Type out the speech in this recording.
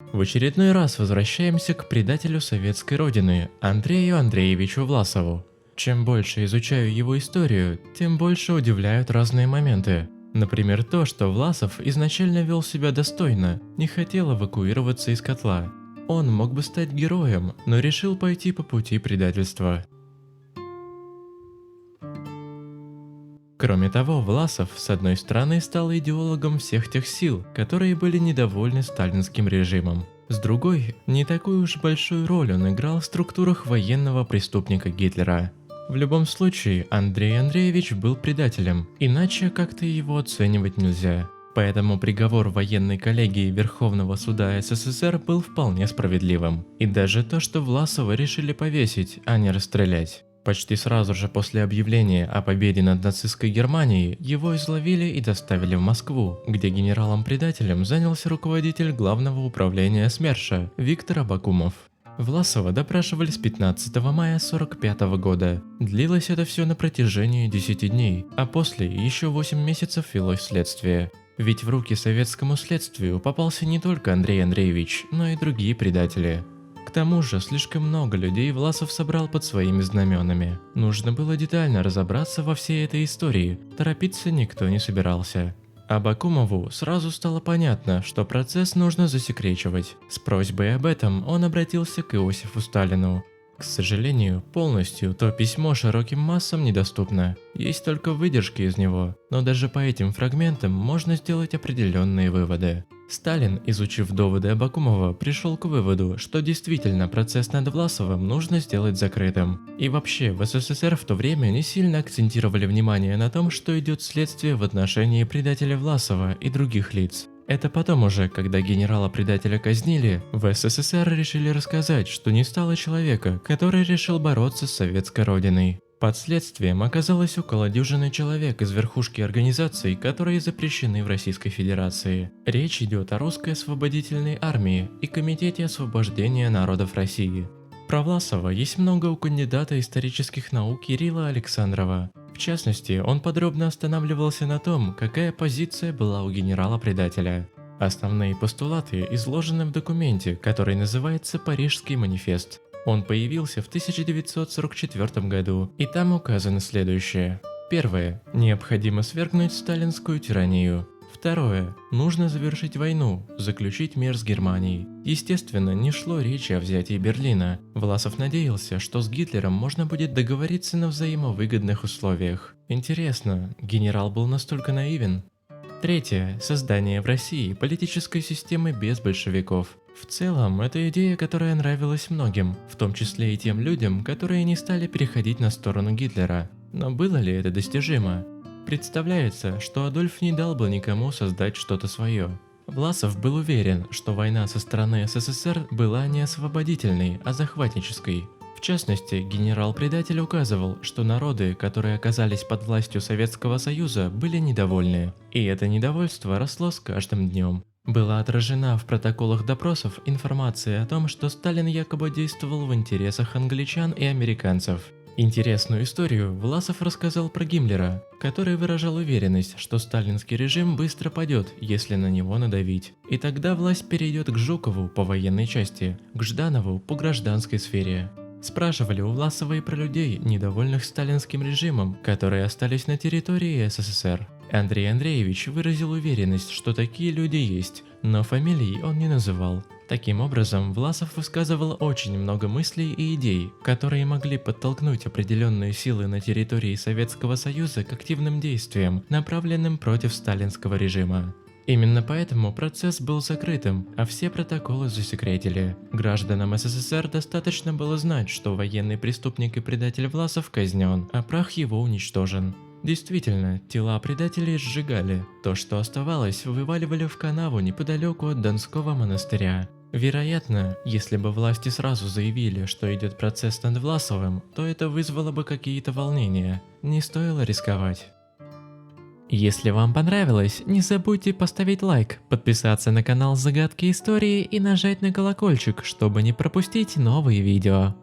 В очередной раз возвращаемся к предателю советской родины Андрею Андреевичу Власову. Чем больше изучаю его историю, тем больше удивляют разные моменты. Например, то, что Власов изначально вел себя достойно, не хотел эвакуироваться из котла. Он мог бы стать героем, но решил пойти по пути предательства. Кроме того, Власов, с одной стороны, стал идеологом всех тех сил, которые были недовольны сталинским режимом. С другой, не такую уж большую роль он играл в структурах военного преступника Гитлера. В любом случае, Андрей Андреевич был предателем, иначе как-то его оценивать нельзя. Поэтому приговор военной коллегии Верховного суда СССР был вполне справедливым. И даже то, что Власова решили повесить, а не расстрелять. Почти сразу же после объявления о победе над нацистской Германией его изловили и доставили в Москву, где генералом-предателем занялся руководитель Главного управления СМЕРШа Виктор Абакумов. Власова допрашивали с 15 мая 1945 года. Длилось это все на протяжении 10 дней, а после еще 8 месяцев велось следствие. Ведь в руки советскому следствию попался не только Андрей Андреевич, но и другие предатели. К тому же, слишком много людей Власов собрал под своими знаменами. Нужно было детально разобраться во всей этой истории, торопиться никто не собирался. Абакумову сразу стало понятно, что процесс нужно засекречивать. С просьбой об этом он обратился к Иосифу Сталину. К сожалению, полностью то письмо широким массам недоступно, есть только выдержки из него, но даже по этим фрагментам можно сделать определенные выводы. Сталин, изучив доводы Абакумова, пришел к выводу, что действительно процесс над Власовым нужно сделать закрытым. И вообще, в СССР в то время не сильно акцентировали внимание на том, что идет следствие в отношении предателя Власова и других лиц. Это потом уже, когда генерала-предателя казнили, в СССР решили рассказать, что не стало человека, который решил бороться с советской родиной. Под следствием оказалось около дюжины человек из верхушки организаций, которые запрещены в Российской Федерации. Речь идет о Русской освободительной армии и Комитете освобождения народов России. Про Власова есть много у кандидата исторических наук Кирилла Александрова. В частности, он подробно останавливался на том, какая позиция была у генерала-предателя. Основные постулаты изложены в документе, который называется «Парижский манифест». Он появился в 1944 году, и там указано следующее. Первое. Необходимо свергнуть сталинскую тиранию. Второе. Нужно завершить войну, заключить мир с Германией. Естественно, не шло речи о взятии Берлина. Власов надеялся, что с Гитлером можно будет договориться на взаимовыгодных условиях. Интересно, генерал был настолько наивен? Третье. Создание в России политической системы без большевиков. В целом, это идея, которая нравилась многим, в том числе и тем людям, которые не стали переходить на сторону Гитлера. Но было ли это достижимо? Представляется, что Адольф не дал бы никому создать что-то свое. Власов был уверен, что война со стороны СССР была не освободительной, а захватнической. В частности, генерал-предатель указывал, что народы, которые оказались под властью Советского Союза, были недовольны. И это недовольство росло с каждым днем. Была отражена в протоколах допросов информация о том, что Сталин якобы действовал в интересах англичан и американцев. Интересную историю Власов рассказал про Гиммлера, который выражал уверенность, что сталинский режим быстро падет, если на него надавить. И тогда власть перейдет к Жукову по военной части, к Жданову по гражданской сфере. Спрашивали у Власова и про людей, недовольных сталинским режимом, которые остались на территории СССР. Андрей Андреевич выразил уверенность, что такие люди есть, но фамилий он не называл. Таким образом, Власов высказывал очень много мыслей и идей, которые могли подтолкнуть определенные силы на территории Советского Союза к активным действиям, направленным против сталинского режима. Именно поэтому процесс был закрытым, а все протоколы засекретили. Гражданам СССР достаточно было знать, что военный преступник и предатель Власов казнен, а прах его уничтожен. Действительно, тела предателей сжигали. То, что оставалось, вываливали в канаву неподалеку от Донского монастыря. Вероятно, если бы власти сразу заявили, что идет процесс над Власовым, то это вызвало бы какие-то волнения. Не стоило рисковать. Если вам понравилось, не забудьте поставить лайк, подписаться на канал Загадки Истории и нажать на колокольчик, чтобы не пропустить новые видео.